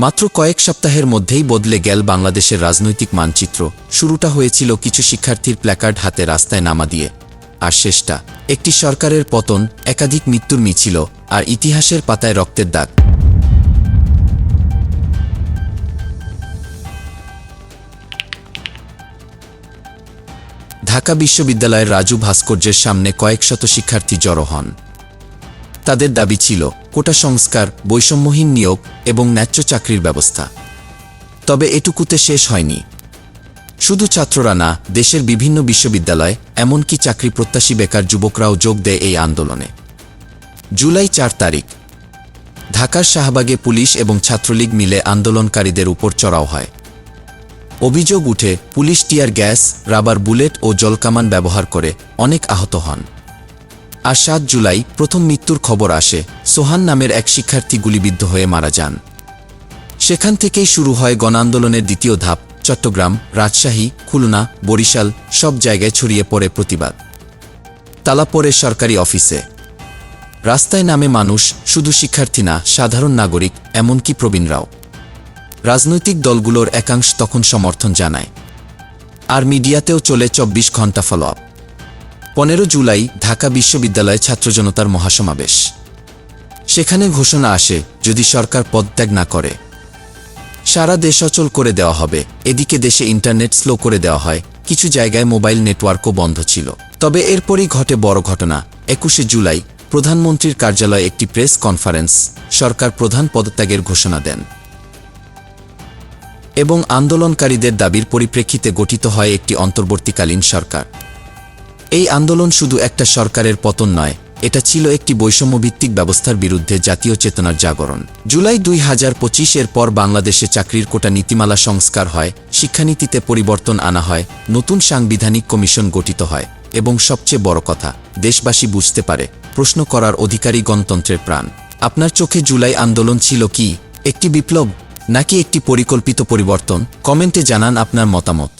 মাত্র কয়েক সপ্তাহের মধ্যেই বদলে গেল বাংলাদেশের রাজনৈতিক মানচিত্র। শুরুটা হয়েছিল কিছু শিক্ষার্থীর প্ল্যাকার্ড হাতে রাস্তায় নামা দিয়ে, আর শেষটা একটি সরকারের পতন, একাধিক মৃত্যুর মিছিল, আর ইতিহাসের পাতায় রক্তের দাগ। ঢাকা বিশ্ববিদ্যালয়ের রাজু ভাস্কর্যের সামনে কয়েক শত শিক্ষার্থী জড়ো হন। তাদের দাবি ছিল কোটা সংস্কার, বৈষম্যহীন নিয়োগ এবং ন্যায্য চাকরির ব্যবস্থা। তবে এটুকুতে শেষ হয়নি। শুধু ছাত্ররা না, দেশের বিভিন্ন বিশ্ববিদ্যালয়, এমনকি চাকরি প্রত্যাশী বেকার যুবকরাও যোগ দেয় এই আন্দোলনে। জুলাই 4 তারিখ ঢাকার শাহবাগে পুলিশ এবং ছাত্রলীগ মিলে আন্দোলনকারীদের উপর চড়াও হয়। অভিযোগ উঠে police tear gas, rubber bullet ও জলকামান ব্যবহার করে অনেক আহত হন। আর 7 জুলাই প্রথম মৃত্যুর খবর আসে। সোহান নামের এক শিক্ষার্থী গুলিবিদ্ধ হয়ে মারা যান। সেখান থেকেই শুরু হয় গণআন্দোলনের দ্বিতীয় ধাপ। চট্টগ্রাম, রাজশাহী, খুলনা, বরিশাল সব জায়গায় ছড়িয়ে পড়ে প্রতিবাদ। তালা পড়ে সরকারি অফিসে। রাস্তায় নামে মানুষ, শুধু শিক্ষার্থী না, সাধারণ নাগরিক, এমনকি প্রবীণরাও। রাজনৈতিক দলগুলোর একাংশ তখন সমর্থন জানায়। আর মিডিয়াতেও চলে 24 ঘণ্টা ফলো আপ। 15 জুলাই ঢাকা বিশ্ববিদ্যালয়ে ছাত্রজনতার মহাসমাবেশ। সেখানে ঘোষণা আসে, যদি সরকার পদত্যাগ না করে সারা দেশ অচল করে দেওয়া হবে। এদিকে দেশে ইন্টারনেট স্লো করে দেওয়া হয়, কিছু জায়গায় মোবাইল নেটওয়ার্কও বন্ধ ছিল। তবে এরপরই ঘটে বড় ঘটনা। 21 জুলাই প্রধানমন্ত্রীর কার্যালয়ে একটি প্রেস কনফারেন্স। সরকার প্রধান পদত্যাগের ঘোষণা দেন এবং আন্দোলনকারীদের দাবির পরিপ্রেক্ষিতে গঠিত হয় একটি অন্তর্বর্তীকালীন সরকার। এই আন্দোলন শুধু একটা সরকারের পতন নয়, এটা ছিল একটি বৈষম্যভিত্তিক ব্যবস্থার বিরুদ্ধে জাতীয় চেতনার জাগরণ। জুলাই 2025 এর পর বাংলাদেশে চাকরির কোটা নীতিমালা সংস্কার হয়, শিক্ষানীতিতে পরিবর্তন আনা হয়, নতুন সাংবিধানিক কমিশন গঠিত হয় এবং সবচেয়ে বড় কথা, দেশবাসী বুঝতে পারে প্রশ্ন করার অধিকারী গণতন্ত্রের প্রাণ। আপনার চোখে জুলাই আন্দোলন ছিল কি একটি বিপ্লব, নাকি একটি পরিকল্পিত পরিবর্তন? কমেন্টে জানান আপনার মতামত।